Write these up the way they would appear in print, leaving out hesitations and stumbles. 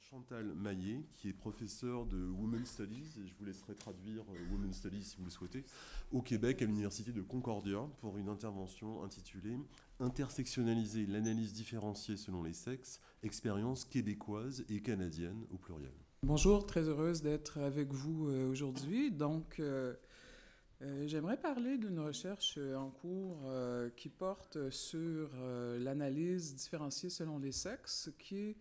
Chantal Maillet, qui est professeure de Women's Studies, et je vous laisserai traduire Women's Studies si vous le souhaitez, au Québec à l'Université de Concordia pour une intervention intitulée Intersectionnaliser l'analyse différenciée selon les sexes, expériences québécoises et canadiennes au pluriel. Bonjour, très heureuse d'être avec vous aujourd'hui. Donc, j'aimerais parler d'une recherche en cours qui porte sur l'analyse différenciée selon les sexes, qui est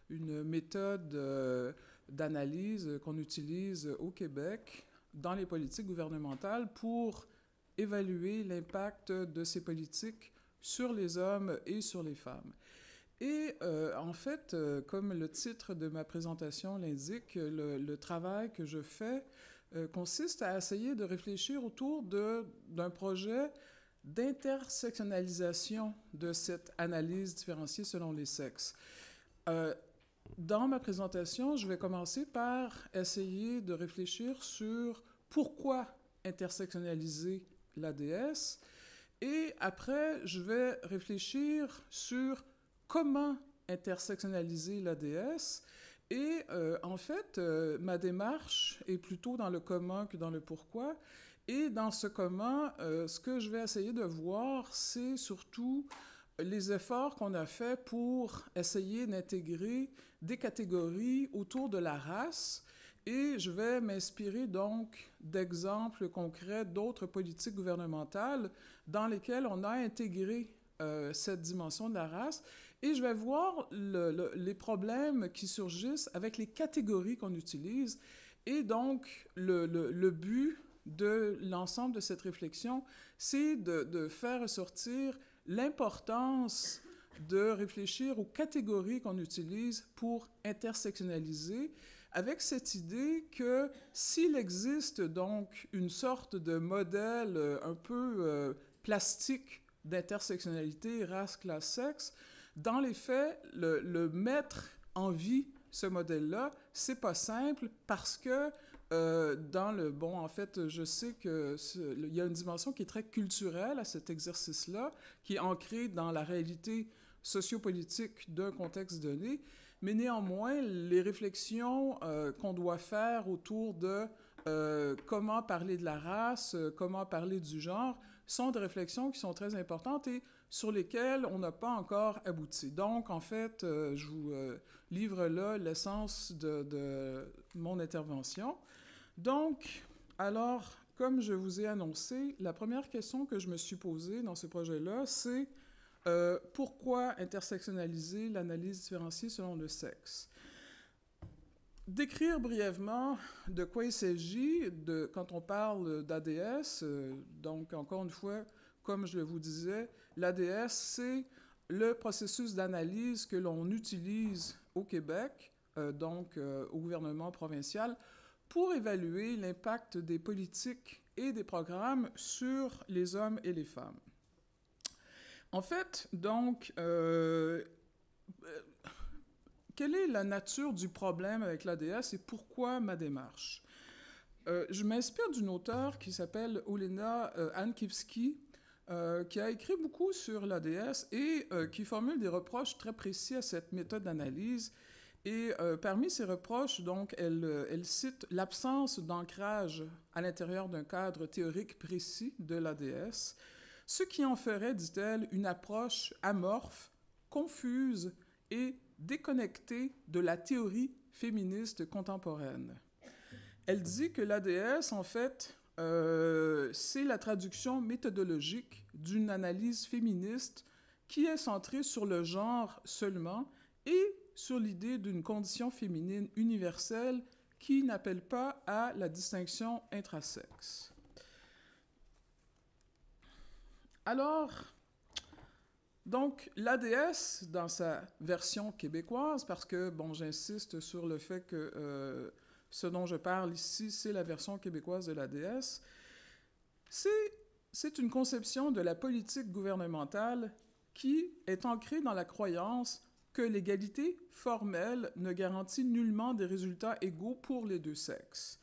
une méthode d'analyse qu'on utilise au Québec dans les politiques gouvernementales pour évaluer l'impact de ces politiques sur les hommes et sur les femmes. Et en fait, comme le titre de ma présentation l'indique, le travail que je fais consiste à essayer de réfléchir autour d'un projet d'intersectionnalisation de cette analyse différenciée selon les sexes. Dans ma présentation, je vais commencer par essayer de réfléchir sur pourquoi intersectionnaliser l'ADS, et après, je vais réfléchir sur comment intersectionnaliser l'ADS. Et en fait, ma démarche est plutôt dans le comment que dans le pourquoi. Et dans ce comment, ce que je vais essayer de voir, c'est surtout les efforts qu'on a faits pour essayer d'intégrer des catégories autour de la race. Et je vais m'inspirer donc d'exemples concrets d'autres politiques gouvernementales dans lesquelles on a intégré cette dimension de la race. Et je vais voir les problèmes qui surgissent avec les catégories qu'on utilise. Et donc, le but de l'ensemble de cette réflexion, c'est de faire ressortir l'importance de réfléchir aux catégories qu'on utilise pour intersectionnaliser, avec cette idée que s'il existe donc une sorte de modèle un peu plastique d'intersectionnalité, race, classe, sexe, dans les faits, le mettre en vie, ce modèle-là, c'est pas simple parce que en fait, je sais qu'il y a une dimension qui est très culturelle à cet exercice-là, qui est ancrée dans la réalité sociopolitique d'un contexte donné, mais néanmoins, les réflexions qu'on doit faire autour de comment parler de la race, comment parler du genre, sont des réflexions qui sont très importantes et sur lesquelles on n'a pas encore abouti. Donc, en fait, je vous livre là l'essence de mon intervention. Donc, alors, comme je vous ai annoncé, la première question que je me suis posée dans ce projet-là, c'est pourquoi intersectionnaliser l'analyse différenciée selon le sexe? Décrire brièvement de quoi il s'agit quand on parle d'ADS. Donc, encore une fois, comme je vous disais, l'ADS, c'est le processus d'analyse que l'on utilise au Québec, au gouvernement provincial, pour évaluer l'impact des politiques et des programmes sur les hommes et les femmes. En fait, donc, quelle est la nature du problème avec l'ADS et pourquoi ma démarche? Je m'inspire d'une auteure qui s'appelle Olena Ankiewski, qui a écrit beaucoup sur l'ADS et qui formule des reproches très précis à cette méthode d'analyse. Et parmi ces reproches, donc, elle cite l'absence d'ancrage à l'intérieur d'un cadre théorique précis de l'ADS, ce qui en ferait, dit-elle, une approche amorphe, confuse et déconnectée de la théorie féministe contemporaine. Elle dit que l'ADS, en fait, c'est la traduction méthodologique d'une analyse féministe qui est centrée sur le genre seulement et sur l'idée d'une condition féminine universelle qui n'appelle pas à la distinction intrasexe. Alors, donc, l'ADS, dans sa version québécoise, parce que, bon, j'insiste sur le fait que ce dont je parle ici, c'est la version québécoise de l'ADS, c'est une conception de la politique gouvernementale qui est ancrée dans la croyance que l'égalité formelle ne garantit nullement des résultats égaux pour les deux sexes.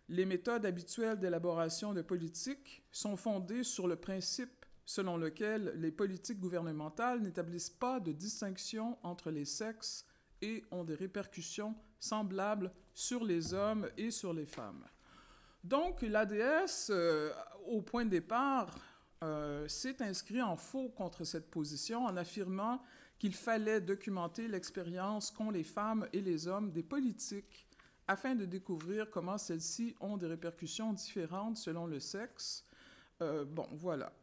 Les méthodes habituelles d'élaboration de politiques sont fondées sur le principe selon lequel les politiques gouvernementales n'établissent pas de distinction entre les sexes et ont des répercussions semblables sur les hommes et sur les femmes. Donc, l'ADS, au point de départ, s'est inscrit en faux contre cette position en affirmant qu'il fallait documenter l'expérience qu'ont les femmes et les hommes des politiques afin de découvrir comment celles-ci ont des répercussions différentes selon le sexe. Bon, voilà.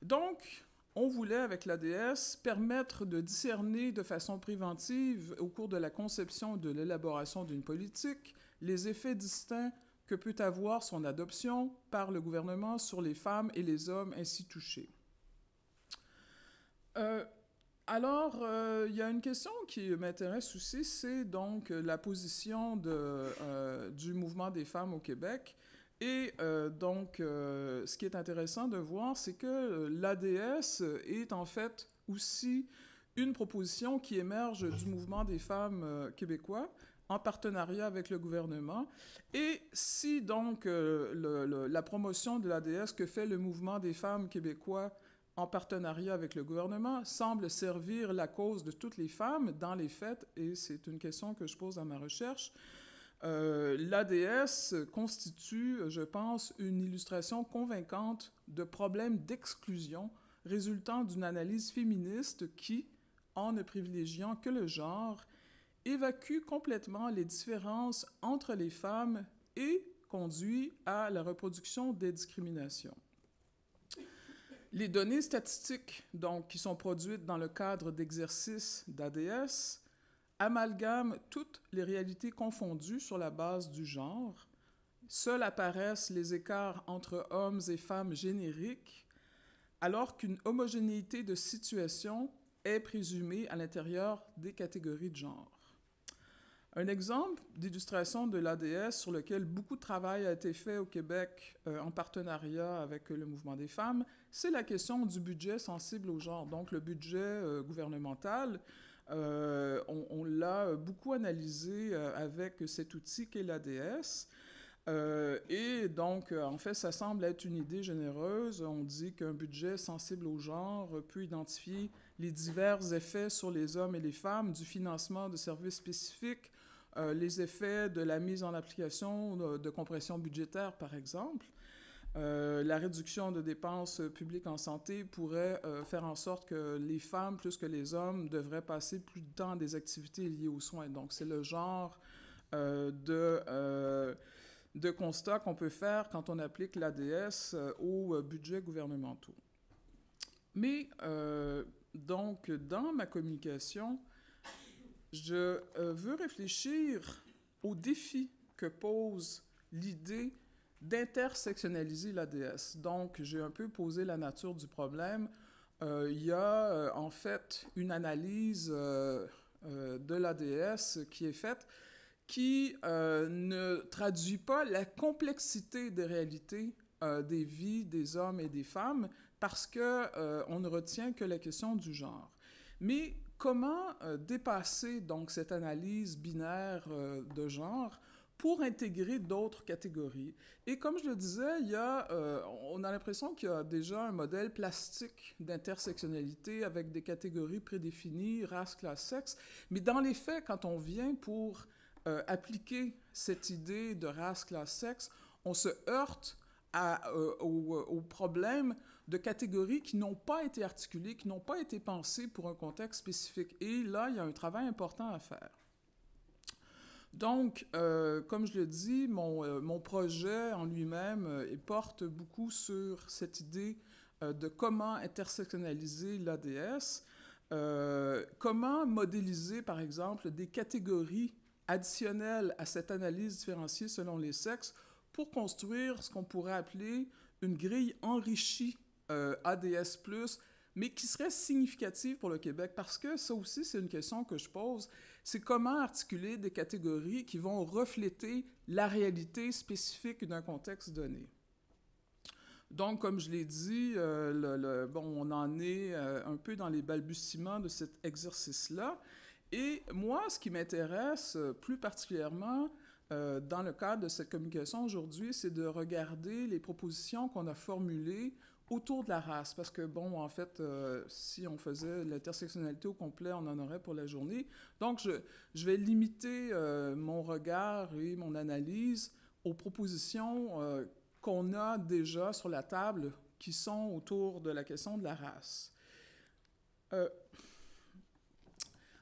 Donc, on voulait, avec l'ADS, permettre de discerner de façon préventive, au cours de la conception et de l'élaboration d'une politique, les effets distincts que peut avoir son adoption par le gouvernement sur les femmes et les hommes ainsi touchés. Alors, il y a une question qui m'intéresse aussi, c'est donc la position du mouvement des femmes au Québec. Et donc, ce qui est intéressant de voir, c'est que l'ADS est en fait aussi une proposition qui émerge du mouvement des femmes québécois en partenariat avec le gouvernement. Et si donc la promotion de l'ADS que fait le mouvement des femmes québécois en partenariat avec le gouvernement semble servir la cause de toutes les femmes dans les faits, et c'est une question que je pose à ma recherche, l'ADS constitue, je pense, une illustration convaincante de problèmes d'exclusion résultant d'une analyse féministe qui, en ne privilégiant que le genre, évacue complètement les différences entre les femmes et conduit à la reproduction des discriminations. Les données statistiques, donc, qui sont produites dans le cadre d'exercices d'ADS amalgament toutes les réalités confondues sur la base du genre. Seuls apparaissent les écarts entre hommes et femmes génériques, alors qu'une homogénéité de situation est présumée à l'intérieur des catégories de genre. Un exemple d'illustration de l'ADS sur lequel beaucoup de travail a été fait au Québec en partenariat avec le mouvement des femmes, c'est la question du budget sensible au genre, donc le budget gouvernemental. On l'a beaucoup analysé avec cet outil qu'est l'ADS. Et donc, en fait, ça semble être une idée généreuse. On dit qu'un budget sensible au genre peut identifier les divers effets sur les hommes et les femmes du financement de services spécifiques, les effets de la mise en application de compression budgétaire, par exemple. La réduction de dépenses publiques en santé pourrait faire en sorte que les femmes, plus que les hommes, devraient passer plus de temps à des activités liées aux soins. Donc, c'est le genre de constat qu'on peut faire quand on applique l'ADS aux budgets gouvernementaux. Mais, donc, dans ma communication, je veux réfléchir aux défis que pose l'idée d'intersectionnaliser l'ADS. Donc, j'ai un peu posé la nature du problème. Il y a en fait une analyse de l'ADS qui est faite qui ne traduit pas la complexité des réalités des vies des hommes et des femmes parce qu'on ne retient que la question du genre. Mais comment dépasser donc cette analyse binaire de genre pour intégrer d'autres catégories? Et comme je le disais, on a l'impression qu'il y a déjà un modèle plastique d'intersectionnalité avec des catégories prédéfinies, race, classe, sexe. Mais dans les faits, quand on vient pour appliquer cette idée de race, classe, sexe, on se heurte au problème de catégories qui n'ont pas été articulées, qui n'ont pas été pensées pour un contexte spécifique. Et là, il y a un travail important à faire. Donc, comme je le dis, mon projet en lui-même porte beaucoup sur cette idée de comment intersectionnaliser l'ADS, comment modéliser, par exemple, des catégories additionnelles à cette analyse différenciée selon les sexes pour construire ce qu'on pourrait appeler une grille enrichie ADS+, mais qui serait significative pour le Québec, parce que ça aussi, c'est une question que je pose, c'est comment articuler des catégories qui vont refléter la réalité spécifique d'un contexte donné. Donc, comme je l'ai dit, on en est un peu dans les balbutiements de cet exercice-là. Et moi, ce qui m'intéresse plus particulièrement dans le cadre de cette communication aujourd'hui, c'est de regarder les propositions qu'on a formulées autour de la race, parce que, bon, en fait, si on faisait l'intersectionnalité au complet, on en aurait pour la journée. Donc, je vais limiter mon regard et mon analyse aux propositions qu'on a déjà sur la table qui sont autour de la question de la race.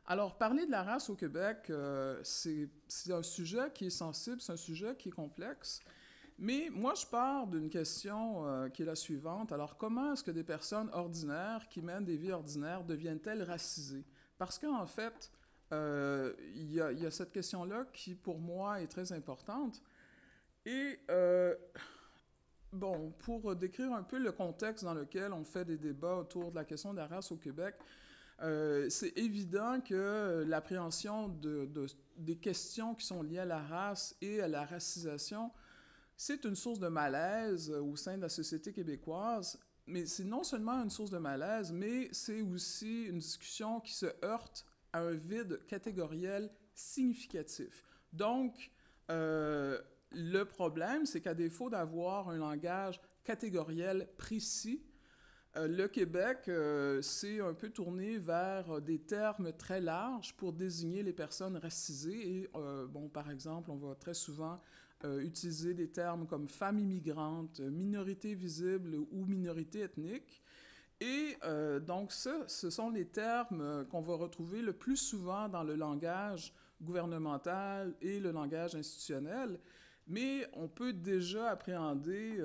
Alors, parler de la race au Québec, c'est un sujet qui est sensible, c'est un sujet qui est complexe. Mais moi, je pars d'une question qui est la suivante. Alors, comment est-ce que des personnes ordinaires qui mènent des vies ordinaires deviennent-elles racisées? Parce qu'en fait, il y a cette question-là qui, pour moi, est très importante. Et, bon, pour décrire un peu le contexte dans lequel on fait des débats autour de la question de la race au Québec, c'est évident que l'appréhension des questions qui sont liées à la race et à la racisation, c'est une source de malaise au sein de la société québécoise, mais c'est non seulement une source de malaise, mais c'est aussi une discussion qui se heurte à un vide catégoriel significatif. Donc, le problème, c'est qu'à défaut d'avoir un langage catégoriel précis, le Québec s'est un peu tourné vers des termes très larges pour désigner les personnes racisées. Et, bon, par exemple, on va très souvent utiliser des termes comme femmes immigrantes, minorité visible ou minorité ethnique. Et donc, ce sont les termes qu'on va retrouver le plus souvent dans le langage gouvernemental et le langage institutionnel. Mais on peut déjà appréhender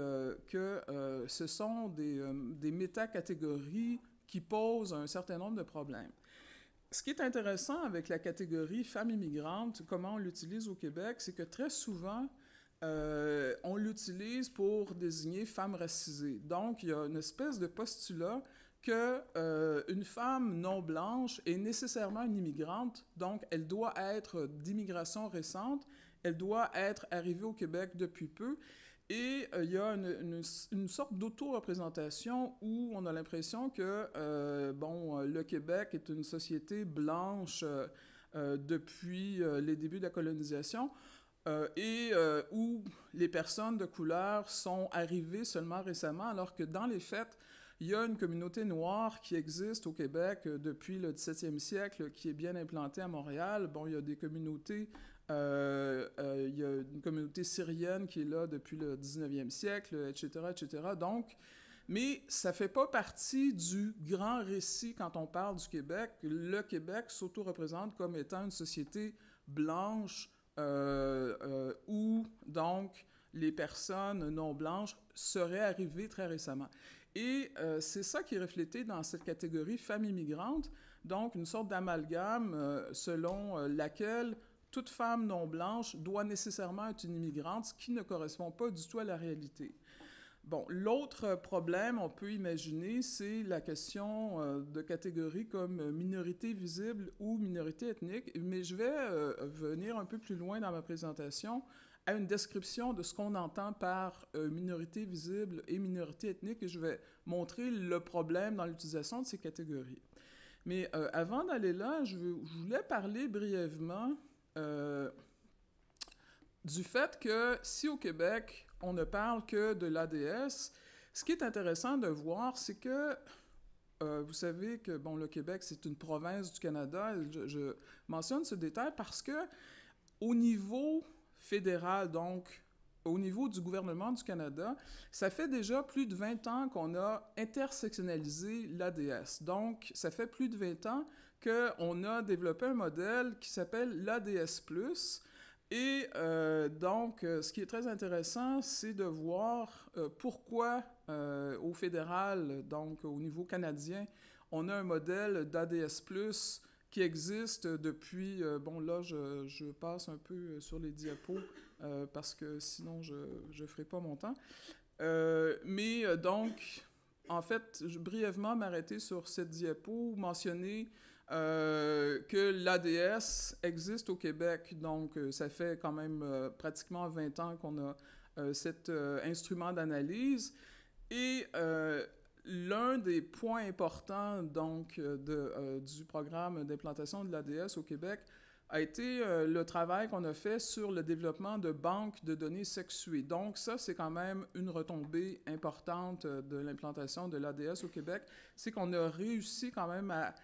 que ce sont des métacatégories qui posent un certain nombre de problèmes. Ce qui est intéressant avec la catégorie femme immigrante, comment on l'utilise au Québec, c'est que très souvent, on l'utilise pour désigner femme racisée. Donc, il y a une espèce de postulat qu'une femme non blanche est nécessairement une immigrante, donc elle doit être d'immigration récente, elle doit être arrivée au Québec depuis peu, et il y a une sorte d'auto-représentation où on a l'impression que, bon, le Québec est une société blanche depuis les débuts de la colonisation, et où les personnes de couleur sont arrivées seulement récemment, alors que dans les faits, il y a une communauté noire qui existe au Québec depuis le 17e siècle, qui est bien implantée à Montréal. Bon, il y a des communautés, il y a une communauté syrienne qui est là depuis le 19e siècle, etc., etc. Donc, mais ça ne fait pas partie du grand récit quand on parle du Québec. Le Québec s'auto-représente comme étant une société blanche, où, donc, les personnes non blanches seraient arrivées très récemment. Et c'est ça qui est reflété dans cette catégorie femme immigrante, donc une sorte d'amalgame selon laquelle toute femme non blanche doit nécessairement être une immigrante, ce qui ne correspond pas du tout à la réalité. Bon, l'autre problème, on peut imaginer, c'est la question de catégories comme minorité visible ou minorité ethnique, mais je vais venir un peu plus loin dans ma présentation à une description de ce qu'on entend par minorité visible et minorité ethnique, et je vais montrer le problème dans l'utilisation de ces catégories. Mais avant d'aller là, je voulais parler brièvement du fait que si au Québec, on ne parle que de l'ADS, ce qui est intéressant de voir, c'est que vous savez que, bon, le Québec, c'est une province du Canada. Je mentionne ce détail parce que au niveau fédéral, donc au niveau du gouvernement du Canada, ça fait déjà plus de 20 ans qu'on a intersectionnalisé l'ADS. Donc, ça fait plus de 20 ans qu'on a développé un modèle qui s'appelle l'ADS+. Et donc, ce qui est très intéressant, c'est de voir pourquoi au fédéral, donc au niveau canadien, on a un modèle d'ADS+, qui existe depuis... bon, là, je passe un peu sur les diapos parce que sinon, je ne ferai pas mon temps. Mais donc, en fait, je vais brièvement m'arrêter sur cette diapo, mentionner que l'ADS existe au Québec. Donc, ça fait quand même pratiquement 20 ans qu'on a cet instrument d'analyse. Et l'un des points importants donc, du programme d'implantation de l'ADS au Québec a été le travail qu'on a fait sur le développement de banques de données sexuées. Donc ça, c'est quand même une retombée importante de l'implantation de l'ADS au Québec. C'est qu'on a réussi quand même à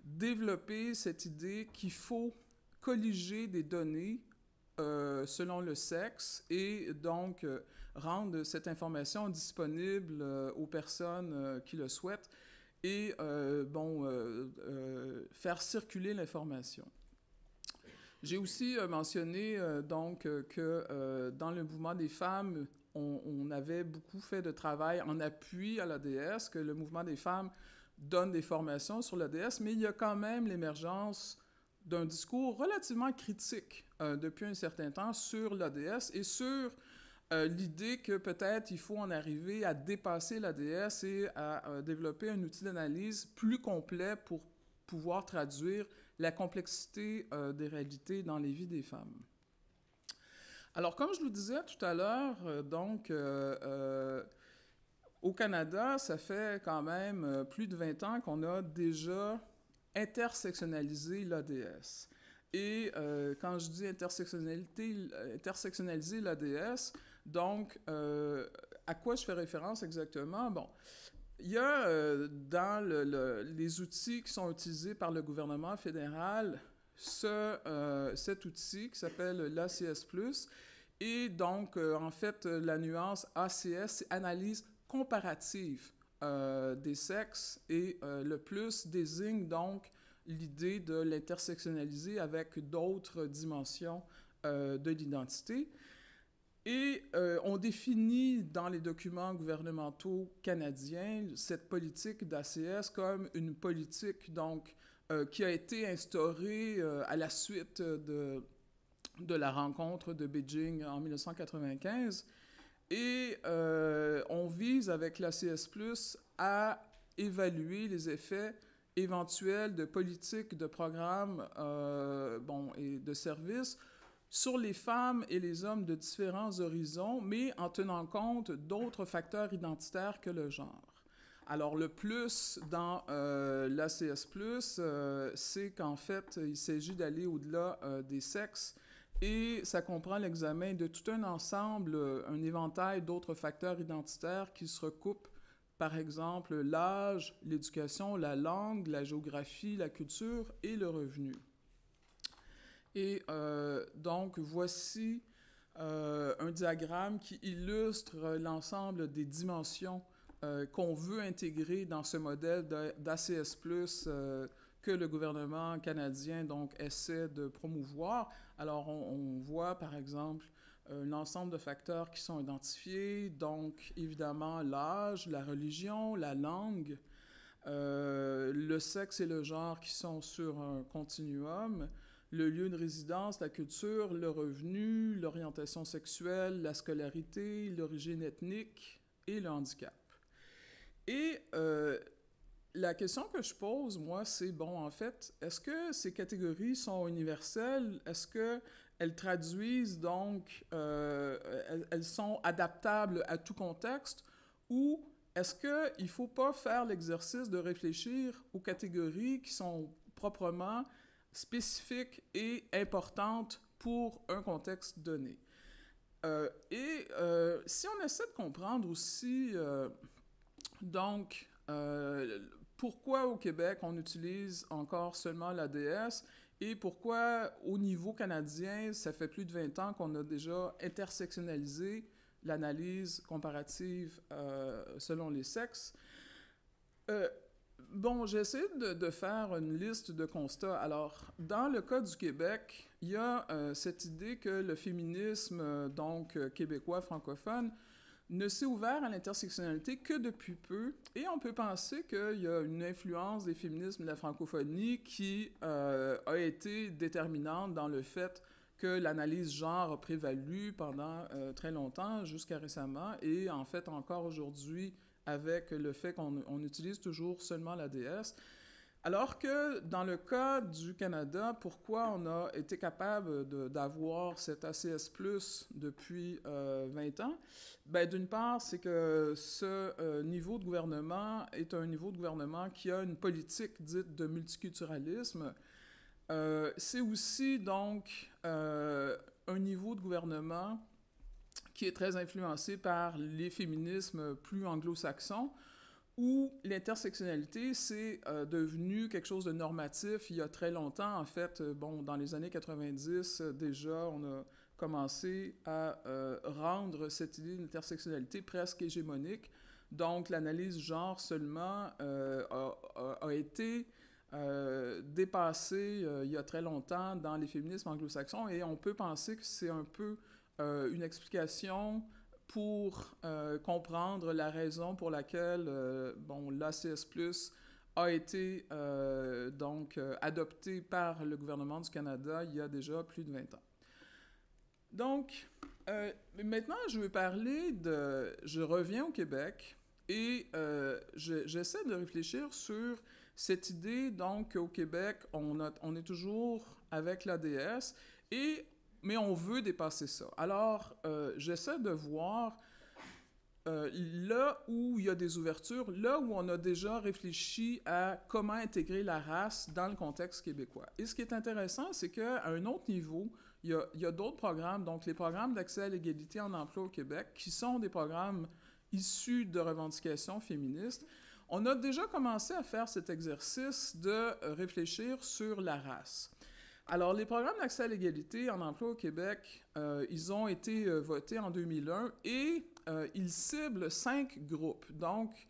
développer cette idée qu'il faut colliger des données selon le sexe et donc rendre cette information disponible aux personnes qui le souhaitent et faire circuler l'information. J'ai aussi mentionné que dans le mouvement des femmes, on avait beaucoup fait de travail en appui à l'ADS, que le mouvement des femmes donne des formations sur l'ADS, mais il y a quand même l'émergence d'un discours relativement critique depuis un certain temps sur l'ADS et sur l'idée que peut-être il faut en arriver à dépasser l'ADS et à développer un outil d'analyse plus complet pour pouvoir traduire la complexité des réalités dans les vies des femmes. Alors, comme je vous disais tout à l'heure, au Canada, ça fait quand même plus de 20 ans qu'on a déjà intersectionnalisé l'ADS. Et quand je dis intersectionnaliser l'ADS, donc à quoi je fais référence exactement? Bon, il y a dans les outils qui sont utilisés par le gouvernement fédéral cet outil qui s'appelle l'ACS+. Et donc, en fait, la nuance ACS, c'est analyse comparative des sexes et le plus désigne donc l'idée de l'intersectionnaliser avec d'autres dimensions de l'identité. Et on définit dans les documents gouvernementaux canadiens cette politique d'ACS comme une politique donc, qui a été instaurée à la suite de la rencontre de Beijing en 1995. Et on vise avec l'ACS+, à évaluer les effets éventuels de politiques, de programmes et de services sur les femmes et les hommes de différents horizons, mais en tenant compte d'autres facteurs identitaires que le genre. Alors, le plus dans l'ACS+, c'est qu'en fait, il s'agit d'aller au-delà des sexes et ça comprend l'examen de tout un ensemble, un éventail d'autres facteurs identitaires qui se recoupent, par exemple, l'âge, l'éducation, la langue, la géographie, la culture et le revenu. Et donc, voici un diagramme qui illustre l'ensemble des dimensions qu'on veut intégrer dans ce modèle d'ACS+, que le gouvernement canadien donc, essaie de promouvoir. Alors, on voit, par exemple, l'ensemble de facteurs qui sont identifiés, donc évidemment l'âge, la religion, la langue, le sexe et le genre qui sont sur un continuum, le lieu de résidence, la culture, le revenu, l'orientation sexuelle, la scolarité, l'origine ethnique et le handicap. Et la question que je pose, moi, c'est, bon, en fait, est-ce que ces catégories sont universelles? Est-ce qu'elles traduisent, donc, elles sont adaptables à tout contexte? Ou est-ce qu'il ne faut pas faire l'exercice de réfléchir aux catégories qui sont proprement spécifiques et importantes pour un contexte donné? Si on essaie de comprendre aussi, donc, pourquoi au Québec on utilise encore seulement l'ADS et pourquoi au niveau canadien, ça fait plus de 20 ans qu'on a déjà intersectionnalisé l'analyse comparative selon les sexes. J'ai essayé de faire une liste de constats. Alors, dans le cas du Québec, il y a cette idée que le féminisme, donc québécois francophone, ne s'est ouvert à l'intersectionnalité que depuis peu, et on peut penser qu'il y a une influence des féminismes de la francophonie qui a été déterminante dans le fait que l'analyse genre a prévalu pendant très longtemps, jusqu'à récemment, et en fait encore aujourd'hui avec le fait qu'on utilise toujours seulement l'ADS. Alors que dans le cas du Canada, pourquoi on a été capable d'avoir cet ACS+ depuis 20 ans? D'une part, c'est que ce niveau de gouvernement est un niveau de gouvernement qui a une politique dite de multiculturalisme. C'est aussi donc un niveau de gouvernement qui est très influencé par les féminismes plus anglo-saxons, où l'intersectionnalité, c'est devenu quelque chose de normatif il y a très longtemps. En fait, bon, dans les années 90, déjà, on a commencé à rendre cette idée d'intersectionnalité presque hégémonique. Donc, l'analyse genre seulement a été dépassée il y a très longtemps dans les féminismes anglo-saxons, et on peut penser que c'est un peu une explication pour comprendre la raison pour laquelle bon, l'ACS+, a été donc adopté par le gouvernement du Canada il y a déjà plus de 20 ans. Donc, maintenant, je vais parler de... Je reviens au Québec et j'essaie de réfléchir sur cette idée, donc, qu'au Québec, on est toujours avec l'ADS, mais on veut dépasser ça. Alors, j'essaie de voir là où il y a des ouvertures, là où on a déjà réfléchi à comment intégrer la race dans le contexte québécois. Et ce qui est intéressant, c'est qu'à un autre niveau, il y a d'autres programmes, donc les programmes d'accès à l'égalité en emploi au Québec, qui sont des programmes issus de revendications féministes. On a déjà commencé à faire cet exercice de réfléchir sur la race. Alors, les programmes d'accès à l'égalité en emploi au Québec, ils ont été votés en 2001 et ils ciblent 5 groupes. Donc,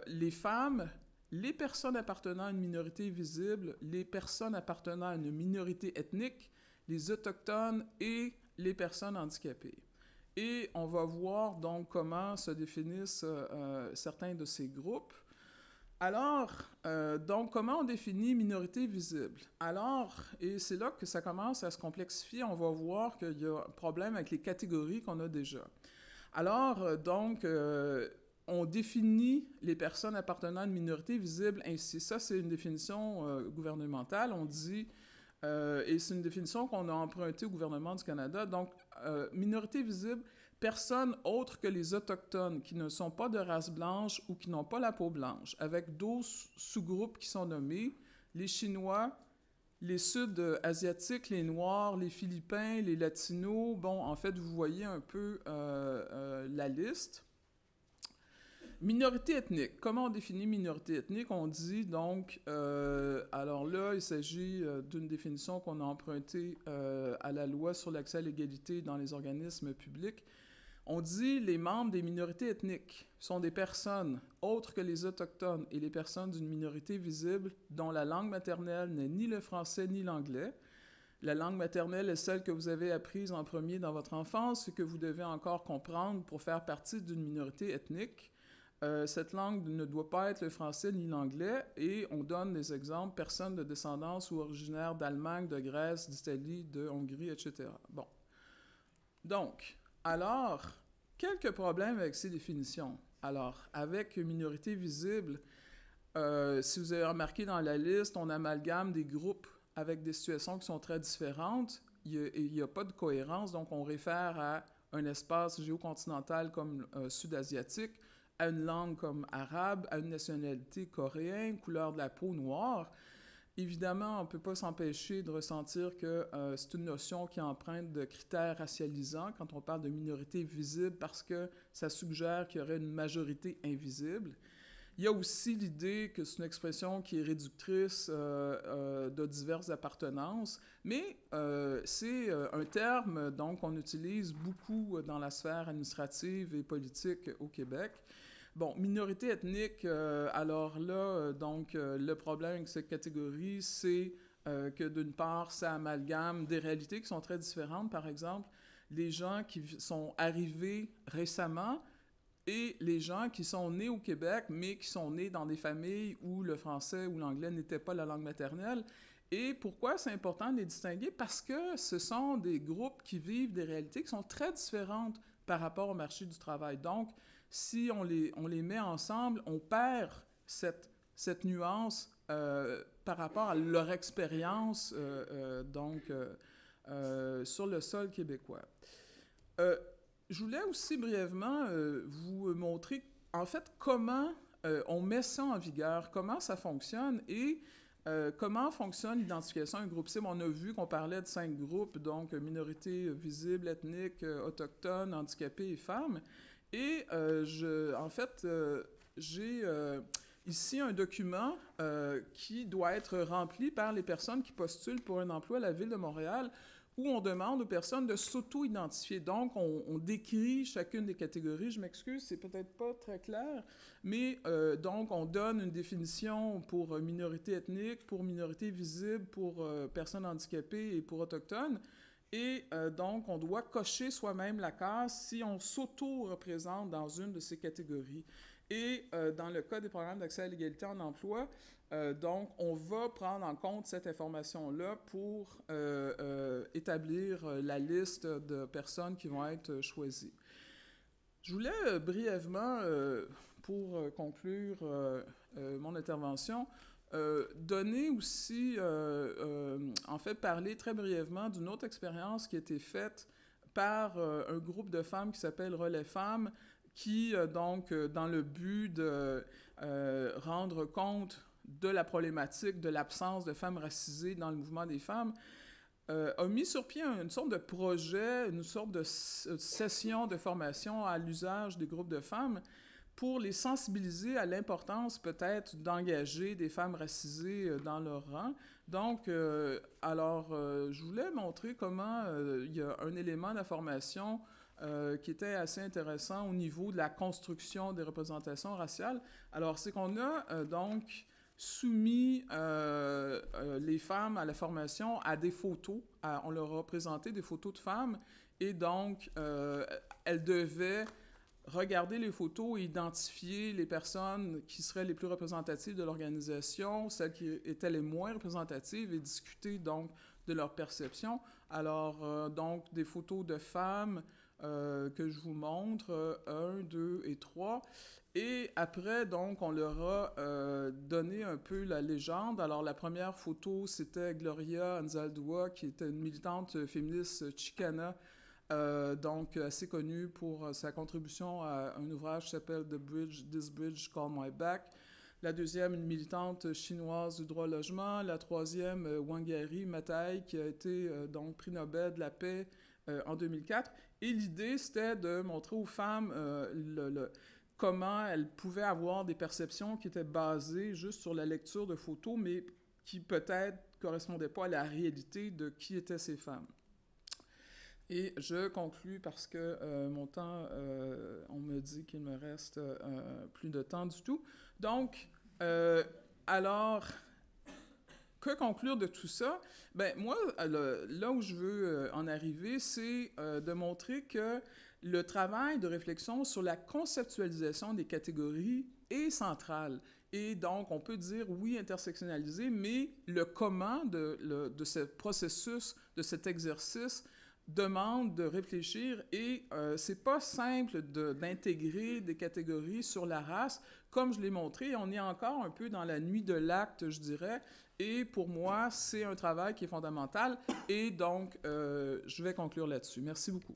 les femmes, les personnes appartenant à une minorité visible, les personnes appartenant à une minorité ethnique, les autochtones et les personnes handicapées. Et on va voir donc comment se définissent certains de ces groupes. Alors, donc, comment on définit minorité visible? Alors, et c'est là que ça commence à se complexifier, on va voir qu'il y a un problème avec les catégories qu'on a déjà. Alors, donc, on définit les personnes appartenant à une minorité visible ainsi. Ça, c'est une définition gouvernementale. On dit, et c'est une définition qu'on a empruntée au gouvernement du Canada. Donc, minorité visible, personnes autres que les Autochtones qui ne sont pas de race blanche ou qui n'ont pas la peau blanche, avec 12 sous-groupes qui sont nommés, les Chinois, les Sud-Asiatiques, les Noirs, les Philippins, les Latinos. Bon, en fait, vous voyez un peu la liste. Minorité ethnique. Comment on définit minorité ethnique? On dit donc, alors là, il s'agit d'une définition qu'on a empruntée à la loi sur l'accès à l'égalité dans les organismes publics. On dit les membres des minorités ethniques sont des personnes autres que les Autochtones et les personnes d'une minorité visible dont la langue maternelle n'est ni le français ni l'anglais. La langue maternelle est celle que vous avez apprise en premier dans votre enfance et que vous devez encore comprendre pour faire partie d'une minorité ethnique. Cette langue ne doit pas être le français ni l'anglais, et on donne des exemples, personnes de descendance ou originaires d'Allemagne, de Grèce, d'Italie, de Hongrie, etc. Bon. Donc, alors, quelques problèmes avec ces définitions. Alors, avec minorité visible, si vous avez remarqué dans la liste, on amalgame des groupes avec des situations qui sont très différentes. Il n'y a pas de cohérence, donc on réfère à un espace géocontinental comme sud-asiatique, à une langue comme arabe, à une nationalité coréenne, couleur de la peau noire. Évidemment, on ne peut pas s'empêcher de ressentir que c'est une notion qui est empreinte de critères racialisants quand on parle de minorité visible, parce que ça suggère qu'il y aurait une majorité invisible. Il y a aussi l'idée que c'est une expression qui est réductrice de diverses appartenances, mais c'est un terme donc qu'on utilise beaucoup dans la sphère administrative et politique au Québec. Bon, minorité ethnique, alors là, donc, le problème avec cette catégorie, c'est que d'une part, ça amalgame des réalités qui sont très différentes. Par exemple, les gens qui sont arrivés récemment et les gens qui sont nés au Québec, mais qui sont nés dans des familles où le français ou l'anglais n'était pas la langue maternelle. Et pourquoi c'est important de les distinguer? Parce que ce sont des groupes qui vivent des réalités qui sont très différentes par rapport au marché du travail. Donc, si on les met ensemble, on perd cette nuance par rapport à leur expérience sur le sol québécois. Je voulais aussi brièvement vous montrer, en fait, comment on met ça en vigueur, comment ça fonctionne. Et comment fonctionne l'identification d'un groupe cible? On a vu qu'on parlait de 5 groupes, donc minorités visibles, ethniques, autochtones, handicapés et femmes. Et j'ai ici un document qui doit être rempli par les personnes qui postulent pour un emploi à la Ville de Montréal, où on demande aux personnes de s'auto-identifier. Donc, on décrit chacune des catégories. Je m'excuse, c'est peut-être pas très clair, mais donc, on donne une définition pour minorité ethnique, pour minorité visible, pour personnes handicapées et pour autochtones. Et donc, on doit cocher soi-même la case si on s'auto-représente dans une de ces catégories. Et dans le cas des programmes d'accès à l'égalité en emploi, donc, on va prendre en compte cette information-là pour établir la liste de personnes qui vont être choisies. Je voulais brièvement, pour conclure mon intervention, donner aussi, en fait, parler très brièvement d'une autre expérience qui a été faite par un groupe de femmes qui s'appelle Relais Femmes, qui, donc, dans le but de rendre compte de la problématique de l'absence de femmes racisées dans le mouvement des femmes, a mis sur pied une sorte de projet, une sorte de session de formation à l'usage des groupes de femmes pour les sensibiliser à l'importance peut-être d'engager des femmes racisées dans leur rang. Donc, je voulais montrer comment il y a un élément de la formation qui était assez intéressant au niveau de la construction des représentations raciales. Alors, c'est qu'on a donc soumis les femmes à la formation à des photos. On leur a présenté des photos de femmes et donc elles devaient regarder les photos et identifier les personnes qui seraient les plus représentatives de l'organisation, celles qui étaient les moins représentatives et discuter donc de leur perception. Alors, donc, des photos de femmes que je vous montre, 1, 2 et 3. Et après, donc, on leur a donné un peu la légende. Alors, la première photo, c'était Gloria Anzaldúa, qui était une militante féministe chicana, donc assez connue pour sa contribution à un ouvrage qui s'appelle This Bridge Called My Back. La deuxième, une militante chinoise du droit au logement. La troisième, Wangari Maathai, qui a été donc prix Nobel de la paix en 2004. Et l'idée, c'était de montrer aux femmes comment elles pouvaient avoir des perceptions qui étaient basées juste sur la lecture de photos, mais qui peut-être ne correspondaient pas à la réalité de qui étaient ces femmes. Et je conclus parce que mon temps, on me dit qu'il me reste plus de temps du tout. Donc, alors, que conclure de tout ça? Ben moi, là où je veux en arriver, c'est de montrer que le travail de réflexion sur la conceptualisation des catégories est central. Et donc, on peut dire, oui, intersectionnaliser, mais le comment de ce processus, de cet exercice, demande de réfléchir et c'est pas simple d'intégrer des catégories sur la race. Comme je l'ai montré, on est encore un peu dans la nuit de l'acte, je dirais, et pour moi, c'est un travail qui est fondamental et donc je vais conclure là-dessus. Merci beaucoup.